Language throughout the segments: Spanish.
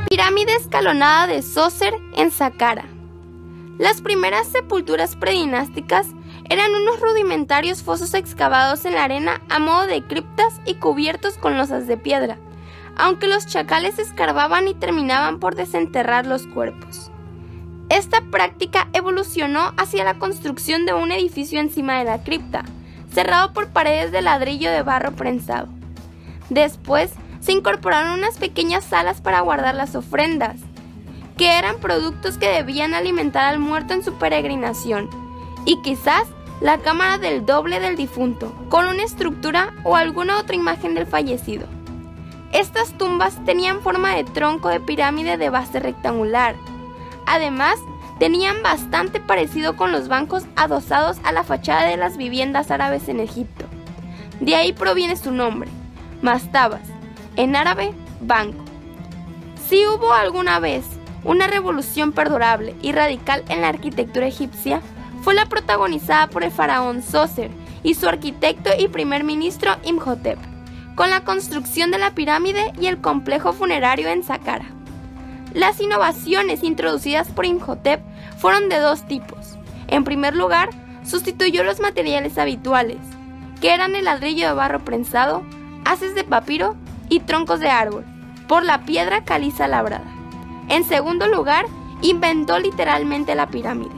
La pirámide escalonada de Zoser en Saqqara. Las primeras sepulturas predinásticas eran unos rudimentarios fosos excavados en la arena a modo de criptas y cubiertos con losas de piedra, aunque los chacales escarbaban y terminaban por desenterrar los cuerpos. Esta práctica evolucionó hacia la construcción de un edificio encima de la cripta, cerrado por paredes de ladrillo de barro prensado. Después se incorporaron unas pequeñas salas para guardar las ofrendas, que eran productos que debían alimentar al muerto en su peregrinación, y quizás la cámara del doble del difunto, con una estructura o alguna otra imagen del fallecido. Estas tumbas tenían forma de tronco de pirámide de base rectangular. Además, tenían bastante parecido con los bancos adosados a la fachada de las viviendas árabes en Egipto. De ahí proviene su nombre, mastabas, en árabe, banco. Si hubo alguna vez una revolución perdurable y radical en la arquitectura egipcia, fue la protagonizada por el faraón Zoser y su arquitecto y primer ministro Imhotep, con la construcción de la pirámide y el complejo funerario en Saqqara. Las innovaciones introducidas por Imhotep fueron de dos tipos. En primer lugar, sustituyó los materiales habituales, que eran el ladrillo de barro prensado, haces de papiro y troncos de árbol, por la piedra caliza labrada. En segundo lugar, inventó literalmente la pirámide.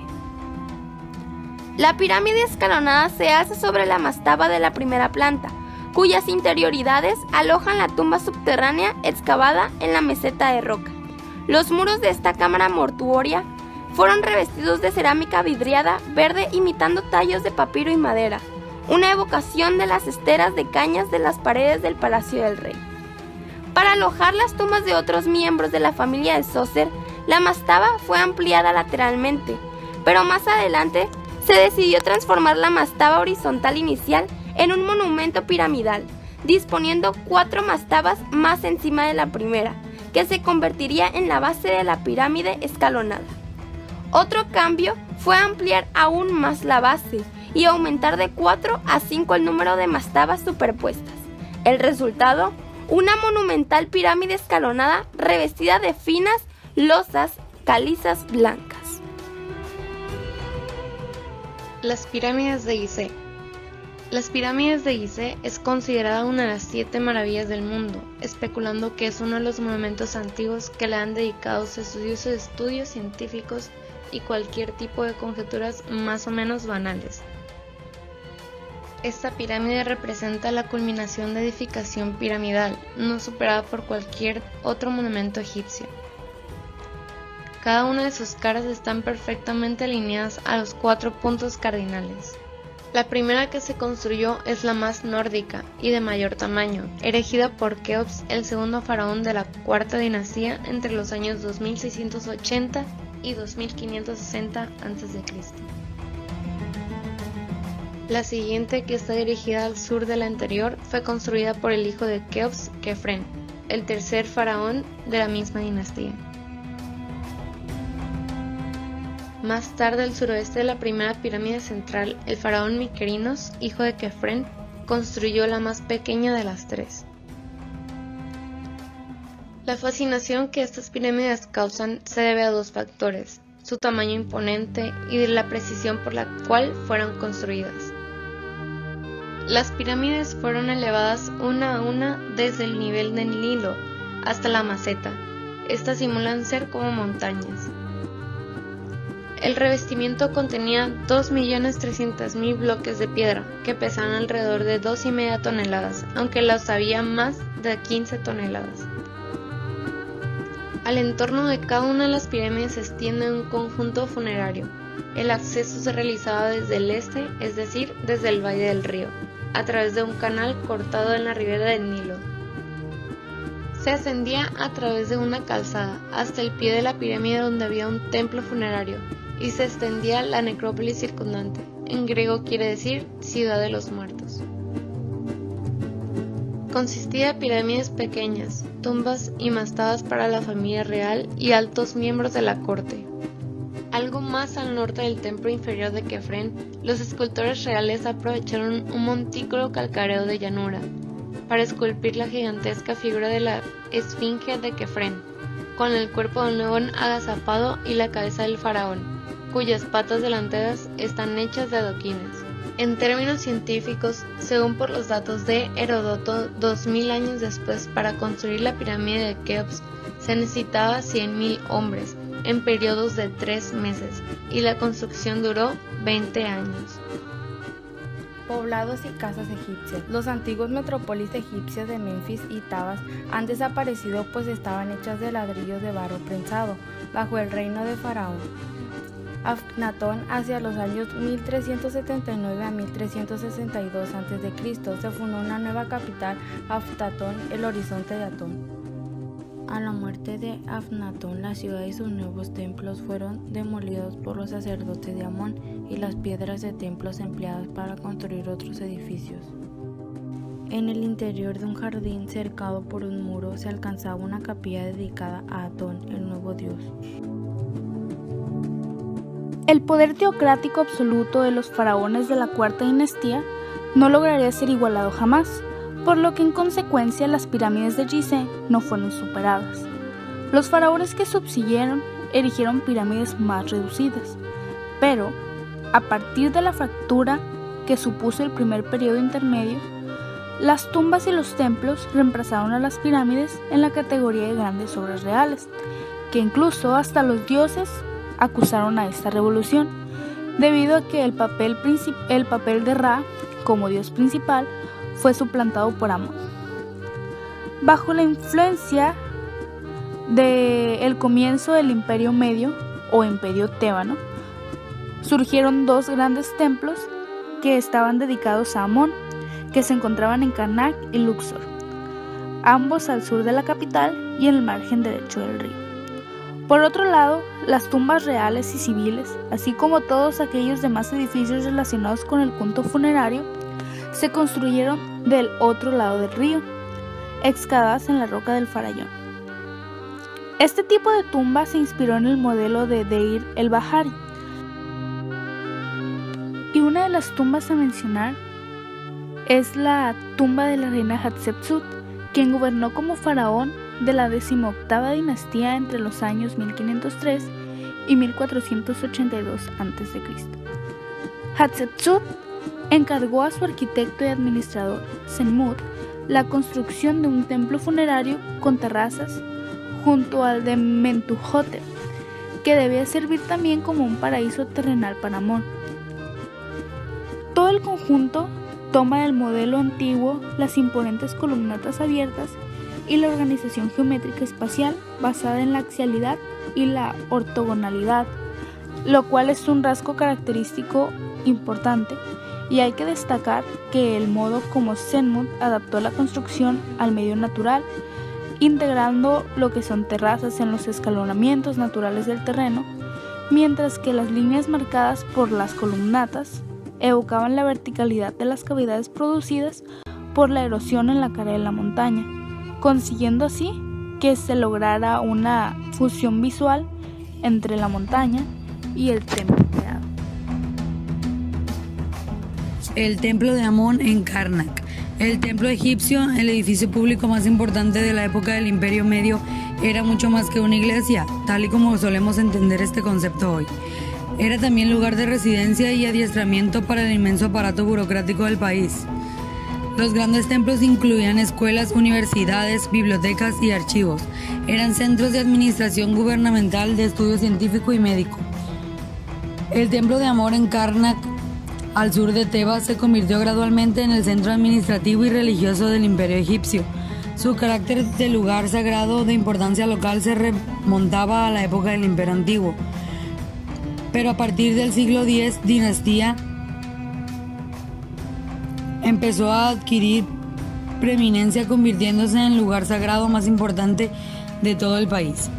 La pirámide escalonada se alza sobre la mastaba de la primera planta, cuyas interioridades alojan la tumba subterránea excavada en la meseta de roca. Los muros de esta cámara mortuoria fueron revestidos de cerámica vidriada verde imitando tallos de papiro y madera, una evocación de las esteras de cañas de las paredes del Palacio del Rey. Para alojar las tumbas de otros miembros de la familia de Zoser, la mastaba fue ampliada lateralmente, pero más adelante se decidió transformar la mastaba horizontal inicial en un monumento piramidal, disponiendo 4 mastabas más encima de la primera, que se convertiría en la base de la pirámide escalonada. Otro cambio fue ampliar aún más la base y aumentar de 4 a 5 el número de mastabas superpuestas. El resultado, una monumental pirámide escalonada revestida de finas losas calizas blancas. Las pirámides de Gizeh. Las pirámides de Gizeh es considerada una de las 7 maravillas del mundo, especulando que es uno de los monumentos antiguos que le han dedicado estudios científicos y cualquier tipo de conjeturas más o menos banales. Esta pirámide representa la culminación de edificación piramidal, no superada por cualquier otro monumento egipcio. Cada una de sus caras están perfectamente alineadas a los 4 puntos cardinales. La primera que se construyó es la más nórdica y de mayor tamaño, erigida por Keops, el segundo faraón de la cuarta dinastía entre los años 2680 y 2560 a.C. La siguiente, que está dirigida al sur de la anterior, fue construida por el hijo de Keops, Kefren, el tercer faraón de la misma dinastía. Más tarde, al suroeste de la primera pirámide central, el faraón Mykerinos, hijo de Kefren, construyó la más pequeña de las 3. La fascinación que estas pirámides causan se debe a 2 factores: su tamaño imponente y de la precisión por la cual fueron construidas. Las pirámides fueron elevadas una a una desde el nivel del Nilo hasta la meseta. Estas simulan ser como montañas. El revestimiento contenía 2.300.000 bloques de piedra, que pesaban alrededor de 2,5 toneladas, aunque los había más de 15 toneladas. Al entorno de cada una de las pirámides se extiende un conjunto funerario. El acceso se realizaba desde el este, es decir, desde el valle del río, a través de un canal cortado en la ribera del Nilo. Se ascendía a través de una calzada hasta el pie de la pirámide, donde había un templo funerario, y se extendía la necrópolis circundante. En griego quiere decir ciudad de los muertos. Consistía de pirámides pequeñas, tumbas y mastabas para la familia real y altos miembros de la corte. Algo más al norte del templo inferior de Kefren, los escultores reales aprovecharon un montículo calcáreo de llanura para esculpir la gigantesca figura de la esfinge de Kefren. con el cuerpo de un león agazapado y la cabeza del faraón, cuyas patas delanteras están hechas de adoquines. En términos científicos, según por los datos de Heródoto, 2000 años después, para construir la pirámide de Keops se necesitaba 100.000 hombres en periodos de 3 meses y la construcción duró 20 años. Poblados y casas egipcias. Los antiguos metrópolis egipcias de Menfis y Tabas han desaparecido, pues estaban hechas de ladrillos de barro prensado bajo el reino de Faraón Akhnatón. Hacia los años 1379 a 1362 a.C. se fundó una nueva capital, Akhnatón, el horizonte de Atón. A la muerte de Akhnatón, la ciudad y sus nuevos templos fueron demolidos por los sacerdotes de Amón y las piedras de templos empleadas para construir otros edificios. En el interior de un jardín cercado por un muro se alcanzaba una capilla dedicada a Atón, el nuevo dios. El poder teocrático absoluto de los faraones de la cuarta dinastía no lograría ser igualado jamás, por lo que en consecuencia las pirámides de Gizeh no fueron superadas. Los faraones que subsiguieron erigieron pirámides más reducidas, pero a partir de la fractura que supuso el primer periodo intermedio, las tumbas y los templos reemplazaron a las pirámides en la categoría de grandes obras reales, que incluso hasta los dioses acusaron a esta revolución, debido a que el papel de Ra como dios principal fue suplantado por Amón. Bajo la influencia del comienzo del Imperio Medio o Imperio Tébano, surgieron dos grandes templos que estaban dedicados a Amón, que se encontraban en Karnak y Luxor, ambos al sur de la capital y en el margen derecho del río. Por otro lado, las tumbas reales y civiles, así como todos aquellos demás edificios relacionados con el culto funerario, se construyeron del otro lado del río, excavadas en la roca del Farallón. Este tipo de tumba se inspiró en el modelo de Deir el-Bahari. Y una de las tumbas a mencionar es la tumba de la reina Hatshepsut, quien gobernó como faraón de la 18ª dinastía entre los años 1503 y 1482 a.C. Hatshepsut encargó a su arquitecto y administrador, Senmut, la construcción de un templo funerario con terrazas junto al de Mentuhotep, que debía servir también como un paraíso terrenal para Amón. Todo el conjunto toma del modelo antiguo las imponentes columnatas abiertas y la organización geométrica espacial basada en la axialidad y la ortogonalidad, lo cual es un rasgo característico importante, y hay que destacar que el modo como Senmut adaptó la construcción al medio natural, integrando lo que son terrazas en los escalonamientos naturales del terreno, mientras que las líneas marcadas por las columnatas evocaban la verticalidad de las cavidades producidas por la erosión en la cara de la montaña, consiguiendo así que se lograra una fusión visual entre la montaña y el templo creado. El templo de Amón en Karnak. El templo egipcio, el edificio público más importante de la época del Imperio Medio, era mucho más que una iglesia, tal y como solemos entender este concepto hoy. Era también lugar de residencia y adiestramiento para el inmenso aparato burocrático del país. Los grandes templos incluían escuelas, universidades, bibliotecas y archivos. Eran centros de administración gubernamental, de estudio científico y médico. El templo de Amón en Karnak, al sur de Tebas, se convirtió gradualmente en el centro administrativo y religioso del Imperio egipcio. Su carácter de lugar sagrado de importancia local se remontaba a la época del Imperio Antiguo. Pero a partir del siglo X, dinastía empezó a adquirir preeminencia, convirtiéndose en el lugar sagrado más importante de todo el país.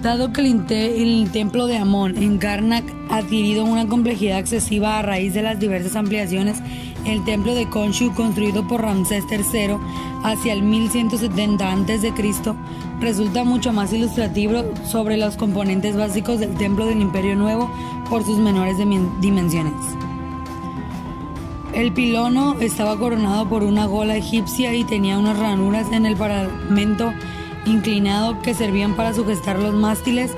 Dado que el templo de Amón en Karnak ha adquirido una complejidad excesiva a raíz de las diversas ampliaciones, el templo de Khonshu, construido por Ramsés III hacia el 1170 a.C., resulta mucho más ilustrativo sobre los componentes básicos del templo del Imperio Nuevo por sus menores dimensiones. El pilono estaba coronado por una gola egipcia y tenía unas ranuras en el paramento inclinado que servían para sujetar los mástiles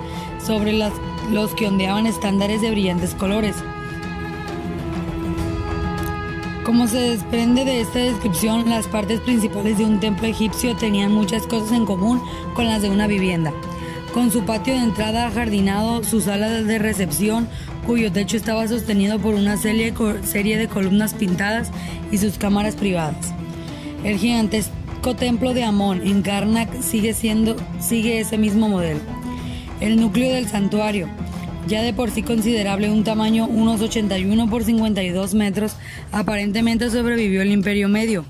sobre los que ondeaban estándares de brillantes colores. Como se desprende de esta descripción, las partes principales de un templo egipcio tenían muchas cosas en común con las de una vivienda. Con su patio de entrada ajardinado, sus salas de recepción, cuyo techo estaba sostenido por una serie de columnas pintadas, y sus cámaras privadas. El gigantesco templo de Amón en Karnak sigue ese mismo modelo. El núcleo del santuario, ya de por sí considerable, un tamaño unos 81 por 52 metros, aparentemente sobrevivió el Imperio Medio,